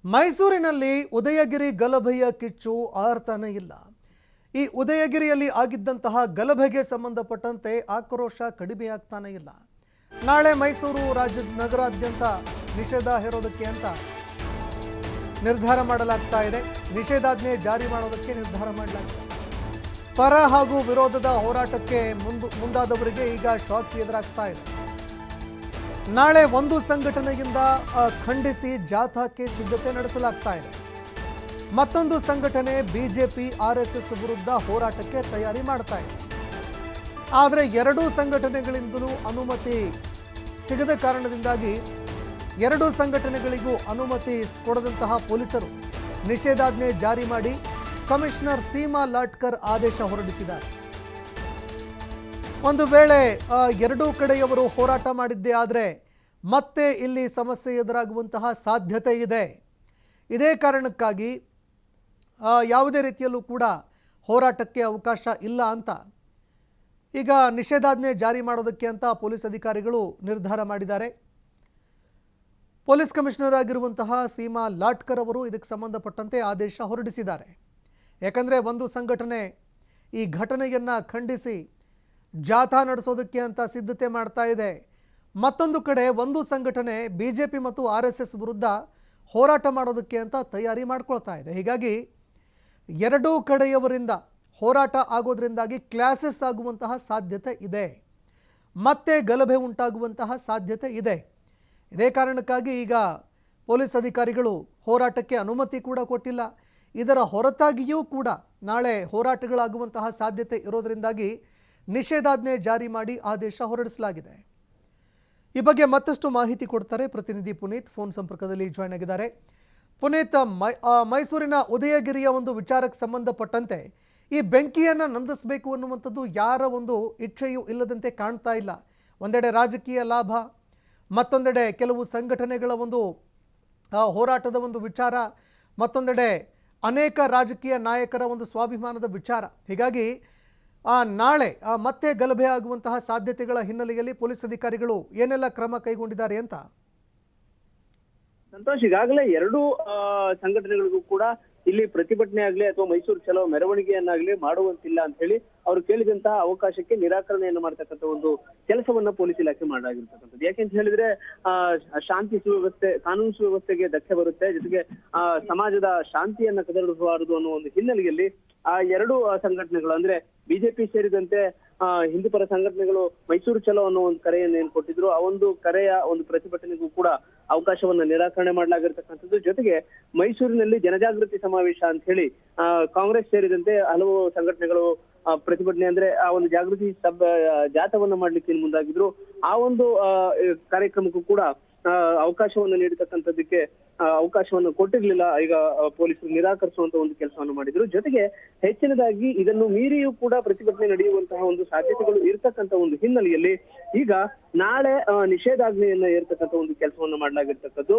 ಮೈಸೂರಿನಲ್ಲಿ ಉದಯಗಿರಿ ಗಲಭೆಯ ಕಿಚ್ಚು ಆರ್ತಾನೆ ಇಲ್ಲ. ಈ ಉದಯಗಿರಿಯಲ್ಲಿ ಆಗಿದ್ದಂತಹ ಗಲಭೆಗೆ ಸಂಬಂಧಪಟ್ಟಂತೆ ಆಕ್ರೋಶ ಕಡಿಮೆಯಾಗ್ತಾನೆ ಇಲ್ಲ. ನಾಳೆ ಮೈಸೂರು ನಗರಾದ್ಯಂತ ನಿಷೇಧ ಹೇರೋದಕ್ಕೆ ಅಂತ ನಿರ್ಧಾರ ಮಾಡಲಾಗ್ತಾ ಇದೆ. ನಿಷೇಧಾಜ್ಞೆ ಜಾರಿ ಮಾಡೋದಕ್ಕೆ ನಿರ್ಧಾರ ಮಾಡಲಾಗಿದೆ. ಪರ ಹಾಗೂ ವಿರೋಧದ ಹೋರಾಟಕ್ಕೆ ಮುಂದಾದವರಿಗೆ ಈಗ ಶಾಕ್ ಎದುರಾಗ್ತಾ ಇದೆ. ನಾಳೆ ಒಂದು ಸಂಘಟನೆಯಿಂದ ಖಂಡಿಸಿ ಜಾಥಾಕ್ಕೆ ಸಿದ್ಧತೆ ನಡೆಸಲಾಗ್ತಾ ಇದೆ. ಮತ್ತೊಂದು ಸಂಘಟನೆ ಬಿಜೆಪಿ ಆರ್ಎಸ್ಎಸ್ ವಿರುದ್ಧ ಹೋರಾಟಕ್ಕೆ ತಯಾರಿ ಮಾಡ್ತಾ ಇದೆ. ಆದರೆ ಎರಡೂ ಸಂಘಟನೆಗಳಿಂದಲೂ ಅನುಮತಿ ಸಿಗದ ಕಾರಣದಿಂದಾಗಿ ಎರಡೂ ಸಂಘಟನೆಗಳಿಗೂ ಅನುಮತಿ ಕೊಡದಂತಹ ಪೊಲೀಸರು ನಿಷೇಧಾಜ್ಞೆ ಜಾರಿ ಮಾಡಿ ಕಮಿಷನರ್ ಸೀಮಾ ಲಾಟ್ಕರ್ ಆದೇಶ ಹೊರಡಿಸಿದ್ದಾರೆ. ಒಂದು ವೇಳೆ ಎರಡೂ ಕಡೆಯವರು ಹೋರಾಟ ಮಾಡಿದ್ದೇ ಆದರೆ ಮತ್ತೆ ಇಲ್ಲಿ ಸಮಸ್ಯೆ ಎದುರಾಗುವಂತಹ ಸಾಧ್ಯತೆ ಇದೆ. ಇದೇ ಕಾರಣಕ್ಕಾಗಿ ಯಾವುದೇ ರೀತಿಯಲ್ಲೂ ಕೂಡ ಹೋರಾಟಕ್ಕೆ ಅವಕಾಶ ಇಲ್ಲ ಅಂತ ಈಗ ನಿಷೇಧಾಜ್ಞೆ ಜಾರಿ ಮಾಡೋದಕ್ಕೆ ಅಂತ ಪೊಲೀಸ್ ಅಧಿಕಾರಿಗಳು ನಿರ್ಧಾರ ಮಾಡಿದ್ದಾರೆ. ಪೊಲೀಸ್ ಕಮಿಷನರ್ ಆಗಿರುವಂತಹ ಸೀಮಾ ಲಾಟ್ಕರ್ ಅವರು ಇದಕ್ಕೆ ಸಂಬಂಧಪಟ್ಟಂತೆ ಆದೇಶ ಹೊರಡಿಸಿದ್ದಾರೆ. ಯಾಕಂದರೆ ಒಂದು ಸಂಘಟನೆ ಈ ಘಟನೆಯನ್ನು ಖಂಡಿಸಿ ಜಾಥಾ ನಡೆಸೋದಕ್ಕೆ ಅಂತ ಸಿದ್ಧತೆ ಮಾಡ್ತಾ ಇದೆ. ಮತ್ತೊಂದು ಕಡೆ ಒಂದು ಸಂಘಟನೆ ಬಿಜೆಪಿ ಮತ್ತು ಆರ್ಎಸ್ಎಸ್ ವಿರುದ್ಧ ಹೋರಾಟ ಮಾಡೋದಕ್ಕೆ ಅಂತ ತಯಾರಿ ಮಾಡ್ಕೊಳ್ತಾ ಇದೆ. ಹೀಗಾಗಿ ಎರಡೂ ಕಡೆಯವರಿಂದ ಹೋರಾಟ ಆಗೋದ್ರಿಂದಾಗಿ ಕ್ಲಾಸಸ್ ಆಗುವಂತಹ ಸಾಧ್ಯತೆ ಇದೆ. ಮತ್ತೆ ಗಲಭೆ ಉಂಟಾಗುವಂತಹ ಸಾಧ್ಯತೆ ಇದೆ. ಇದೇ ಕಾರಣಕ್ಕಾಗಿ ಈಗ ಪೊಲೀಸ್ ಅಧಿಕಾರಿಗಳು ಹೋರಾಟಕ್ಕೆ ಅನುಮತಿ ಕೂಡ ಕೊಟ್ಟಿಲ್ಲ. ಇದರ ಹೊರತಾಗಿಯೂ ಕೂಡ ನಾಳೆ ಹೋರಾಟಗಳಾಗುವಂತಹ ಸಾಧ್ಯತೆ ಇರೋದರಿಂದಾಗಿ ನಿಷೇಧಾಜ್ಞೆ ಜಾರಿ ಮಾಡಿ ಆದೇಶ ಹೊರಡಿಸಲಾಗಿದೆ. ಈ ಬಗ್ಗೆ ಮತ್ತಷ್ಟು ಮಾಹಿತಿ ಕೊಡ್ತಾರೆ ಪ್ರತಿನಿಧಿ ಪುನೀತ್. ಫೋನ್ ಸಂಪರ್ಕದಲ್ಲಿ ಜಾಯ್ನ್ ಆಗಿದ್ದಾರೆ. ಪುನೀತ್, ಮೈಸೂರಿನ ಉದಯಗಿರಿಯ ಒಂದು ವಿಚಾರಕ್ಕೆ ಸಂಬಂಧಪಟ್ಟಂತೆ ಈ ಬೆಂಕಿಯನ್ನು ನಂದಿಸಬೇಕು ಅನ್ನುವಂಥದ್ದು ಯಾರ ಒಂದು ಇಚ್ಛೆಯೂ ಇಲ್ಲದಂತೆ ಕಾಣ್ತಾ ಇಲ್ಲ. ಒಂದೆಡೆ ರಾಜಕೀಯ ಲಾಭ, ಮತ್ತೊಂದೆಡೆ ಕೆಲವು ಸಂಘಟನೆಗಳ ಒಂದು ಹೋರಾಟದ ಒಂದು ವಿಚಾರ, ಮತ್ತೊಂದೆಡೆ ಅನೇಕ ರಾಜಕೀಯ ನಾಯಕರ ಒಂದು ಸ್ವಾಭಿಮಾನದ ವಿಚಾರ. ಹೀಗಾಗಿ ನಾಳೆ ಮತ್ತೆ ಗಲಭೆ ಆಗುವಂತಹ ಸಾಧ್ಯತೆಗಳ ಹಿನ್ನೆಲೆಯಲ್ಲಿ ಪೊಲೀಸ್ ಅಧಿಕಾರಿಗಳು ಏನೆಲ್ಲ ಕ್ರಮ ಕೈಗೊಂಡಿದ್ದಾರೆ ಅಂತ? ಸಂತೋಷ್, ಈಗಾಗಲೇ ಎರಡೂ ಸಂಘಟನೆಗಳಿಗೂ ಕೂಡ ಇಲ್ಲಿ ಪ್ರತಿಭಟನೆ ಆಗ್ಲಿ ಅಥವಾ ಮೈಸೂರು ಚಲೋ ಮೆರವಣಿಗೆಯನ್ನಾಗ್ಲಿ ಮಾಡುವಂತಿಲ್ಲ ಅಂತ ಹೇಳಿ ಅವರು ಕೇಳಿದಂತಹ ಅವಕಾಶಕ್ಕೆ ನಿರಾಕರಣೆಯನ್ನು ಮಾಡ್ತಕ್ಕಂಥ ಒಂದು ಕೆಲಸವನ್ನ ಪೊಲೀಸ್ ಇಲಾಖೆ ಮಾಡಲಾಗಿರ್ತಕ್ಕಂಥದ್ದು. ಯಾಕೆಂತ ಹೇಳಿದ್ರೆ ಶಾಂತಿ ಸುವ್ಯವಸ್ಥೆ, ಕಾನೂನು ಸುವ್ಯವಸ್ಥೆಗೆ ಧಕ್ಕೆ ಬರುತ್ತೆ, ಜೊತೆಗೆ ಸಮಾಜದ ಶಾಂತಿಯನ್ನ ಕದಡಬಾರದು ಅನ್ನೋ ಒಂದು ಹಿನ್ನೆಲೆಯಲ್ಲಿ ಆ ಎರಡೂ ಸಂಘಟನೆಗಳು ಅಂದ್ರೆ ಬಿಜೆಪಿ ಸೇರಿದಂತೆ ಹಿಂದೂಪರ ಸಂಘಟನೆಗಳು ಮೈಸೂರು ಚಲೋ ಅನ್ನೋ ಒಂದು ಕರೆಯನ್ನು ಏನ್ ಕೊಟ್ಟಿದ್ರು, ಆ ಒಂದು ಕರೆಯ ಒಂದು ಪ್ರತಿಭಟನೆಗೂ ಕೂಡ ಅವಕಾಶವನ್ನ ನಿರಾಕರಣೆ ಮಾಡಲಾಗಿರ್ತಕ್ಕಂಥದ್ದು. ಜೊತೆಗೆ ಮೈಸೂರಿನಲ್ಲಿ ಜನಜಾಗೃತಿ ಸಮಾವೇಶ ಅಂತ ಹೇಳಿ ಕಾಂಗ್ರೆಸ್ ಸೇರಿದಂತೆ ಹಲವು ಸಂಘಟನೆಗಳು ಪ್ರತಿಭಟನೆ ಅಂದ್ರೆ ಆ ಒಂದು ಜಾಗೃತಿ ಜಾಥವನ್ನ ಮಾಡ್ಲಿಕ್ಕೆ ಮುಂದಾಗಿದ್ರು. ಆ ಒಂದು ಕಾರ್ಯಕ್ರಮಕ್ಕೂ ಕೂಡ ಅವಕಾಶವನ್ನು ನೀಡತಕ್ಕಂಥದ್ದಕ್ಕೆ ಅವಕಾಶವನ್ನು ಕೊಟ್ಟಿರ್ಲಿಲ್ಲ. ಈಗ ಪೊಲೀಸರು ನಿರಾಕರಿಸುವಂತ ಒಂದು ಕೆಲಸವನ್ನು ಮಾಡಿದ್ರು. ಜೊತೆಗೆ ಹೆಚ್ಚಿನದಾಗಿ ಇದನ್ನು ಮೀರಿಯೂ ಕೂಡ ಪ್ರತಿಭಟನೆ ನಡೆಯುವಂತಹ ಒಂದು ಸಾಧ್ಯತೆಗಳು ಇರತಕ್ಕಂತ ಒಂದು ಹಿನ್ನೆಲೆಯಲ್ಲಿ ಈಗ ನಾಳೆ ನಿಷೇಧಾಜ್ಞೆಯನ್ನ ಏರ್ತಕ್ಕಂಥ ಒಂದು ಕೆಲಸವನ್ನು ಮಾಡಲಾಗಿರ್ತಕ್ಕದ್ದು.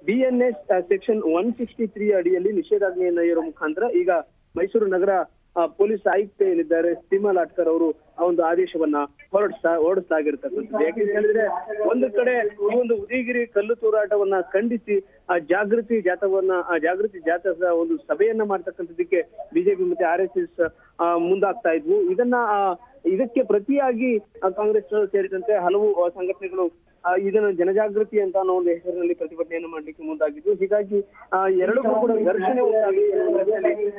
BNS ಸೆಕ್ಷನ್ 163 ಅಡಿಯಲ್ಲಿ ನಿಷೇಧಾಜ್ಞೆಯನ್ನ ಏರೋ ಮುಖಾಂತರ ಈಗ ಮೈಸೂರು ನಗರ ಪೊಲೀಸ್ ಆಯುಕ್ತ ಏನಿದ್ದಾರೆ ಸೀಮಾ ಲಾಟ್ಕರ್ ಅವರು ಆ ಒಂದು ಆದೇಶವನ್ನ ಹೊರಡಿಸಲಾಗಿರ್ತಕ್ಕಂಥದ್ದು. ಯಾಕೆಂತ ಹೇಳಿದ್ರೆ ಒಂದು ಕಡೆ ಈ ಒಂದು ಉದಯಗಿರಿ ಕಲ್ಲು ತೂರಾಟವನ್ನ ಖಂಡಿಸಿ ಜಾಗೃತಿ ಜಾಥಾದ ಒಂದು ಸಭೆಯನ್ನ ಮಾಡ್ತಕ್ಕಂಥದ್ದಕ್ಕೆ ಬಿಜೆಪಿ ಮತ್ತೆ RSS ಮುಂದಾಗ್ತಾ ಇದ್ವು. ಇದಕ್ಕೆ ಪ್ರತಿಯಾಗಿ ಕಾಂಗ್ರೆಸ್ ಸೇರಿದಂತೆ ಹಲವು ಸಂಘಟನೆಗಳು ಇದನ್ನು ಜನಜಾಗೃತಿ ಅಂತ ಅನ್ನೋ ಒಂದು ಹೆಸರಿನಲ್ಲಿ ಪ್ರತಿಭಟನೆಯನ್ನು ಮಾಡ್ಲಿಕ್ಕೆ ಮುಂದಾಗಿದ್ದು. ಹೀಗಾಗಿ ಎರಡಕ್ಕೂ ಕೂಡ ಘರ್ಷಣೆ ಉಂಟಾಗಿ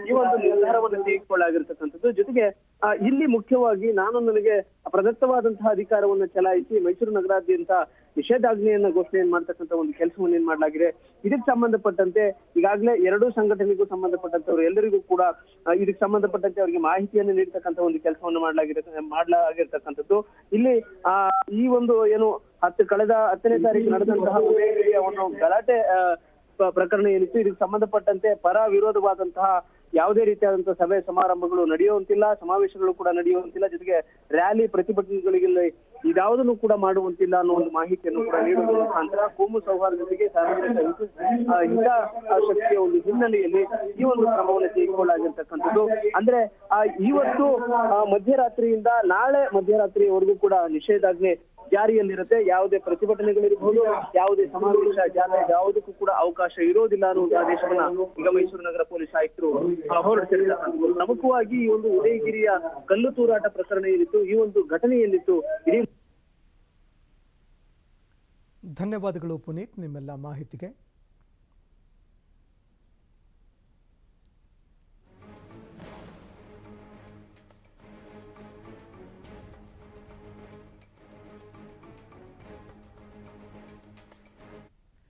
ಈ ಒಂದು ನಿರ್ಧಾರವನ್ನು ತೆಗೆದುಕೊಳ್ಳಲಾಗಿರ್ತಕ್ಕಂಥದ್ದು. ಜೊತೆಗೆ ಇಲ್ಲಿ ಮುಖ್ಯವಾಗಿ ನನಗೆ ಪ್ರದತ್ತವಾದಂತಹ ಅಧಿಕಾರವನ್ನು ಚಲಾಯಿಸಿ ಮೈಸೂರು ನಗರಾದ್ಯಂತ ನಿಷೇಧಾಜ್ಞೆಯನ್ನ ಘೋಷಣೆಯನ್ನು ಮಾಡ್ತಕ್ಕಂಥ ಒಂದು ಕೆಲಸವನ್ನು ಏನ್ ಮಾಡಲಾಗಿದೆ. ಇದಕ್ಕೆ ಸಂಬಂಧಪಟ್ಟಂತೆ ಈಗಾಗಲೇ ಎರಡೂ ಸಂಘಟನೆಗೂ ಸಂಬಂಧಪಟ್ಟಂತವ್ರು ಎಲ್ಲರಿಗೂ ಕೂಡ ಇದಕ್ಕೆ ಸಂಬಂಧಪಟ್ಟಂತೆ ಅವರಿಗೆ ಮಾಹಿತಿಯನ್ನು ನೀಡತಕ್ಕಂಥ ಒಂದು ಕೆಲಸವನ್ನು ಮಾಡಲಾಗಿರ್ತಕ್ಕಂಥದ್ದು. ಇಲ್ಲಿ ಈ ಒಂದು ಏನು ಕಳೆದ 10ನೇ ತಾರೀಕು ನಡೆದಂತಹ ಒಂದು ಗಲಾಟೆ ಪ್ರಕರಣ ಏನಿತ್ತು, ಇದಕ್ಕೆ ಸಂಬಂಧಪಟ್ಟಂತೆ ಪರ ವಿರೋಧವಾದಂತಹ ಯಾವುದೇ ರೀತಿಯಾದಂತಹ ಸಭೆ ಸಮಾರಂಭಗಳು ನಡೆಯುವಂತಿಲ್ಲ, ಸಮಾವೇಶಗಳು ಕೂಡ ನಡೆಯುವಂತಿಲ್ಲ, ಜೊತೆಗೆ ರ್ಯಾಲಿ ಪ್ರತಿಭಟನೆಗಳಿಗೆ ಇದಾವುದನ್ನು ಕೂಡ ಮಾಡುವಂತಿಲ್ಲ ಅನ್ನೋ ಒಂದು ಮಾಹಿತಿಯನ್ನು ಕೂಡ ನೀಡುವ ಮುಖಾಂತರ ಕೋಮು ಸೌಹಾರ್ದತೆಗೆ ಸಾರ್ವಜನಿಕ ಹಿತಾಸಕ್ತಿಯ ಒಂದು ಹಿನ್ನೆಲೆಯಲ್ಲಿ ಈ ಒಂದು ಕ್ರಮವನ್ನು ತೆಗೆದುಕೊಳ್ಳಲಾಗಿರ್ತಕ್ಕಂಥದ್ದು. ಅಂದ್ರೆ ಇವತ್ತು ಮಧ್ಯರಾತ್ರಿಯಿಂದ ನಾಳೆ ಮಧ್ಯರಾತ್ರಿಯವರೆಗೂ ಕೂಡ ನಿಷೇಧಾಜ್ಞೆ ಜಾರಿಯಲ್ಲಿರುತ್ತೆ. ಯಾವುದೇ ಪ್ರತಿಭಟನೆಗಳಿರಬಹುದು, ಯಾವುದೇ ಸಮಾವೇಶ, ಜಾಥಾ ಯಾವುದಕ್ಕೂ ಕೂಡ ಅವಕಾಶ ಇರೋದಿಲ್ಲ ಅನ್ನೋ ಒಂದು ಆದೇಶವನ್ನ ಈಗ ಮೈಸೂರು ನಗರ ಪೊಲೀಸ್ ಆಯುಕ್ತರು ಹೊರಡಿಸಿರ್ತಕ್ಕಂಥದ್ದು. ಪ್ರಮುಖವಾಗಿ ಈ ಒಂದು ಉದಯಗಿರಿಯ ಕಲ್ಲು ತೂರಾಟ ಪ್ರಕರಣ ಏನಿತ್ತು, ಈ ಒಂದು ಘಟನೆ ಏನಿತ್ತು, ಇಡೀ ಧನ್ಯವಾದಗಳು ಪುನೀತ್ ನಿಮ್ಮೆಲ್ಲ ಮಾಹಿತಿಗೆ.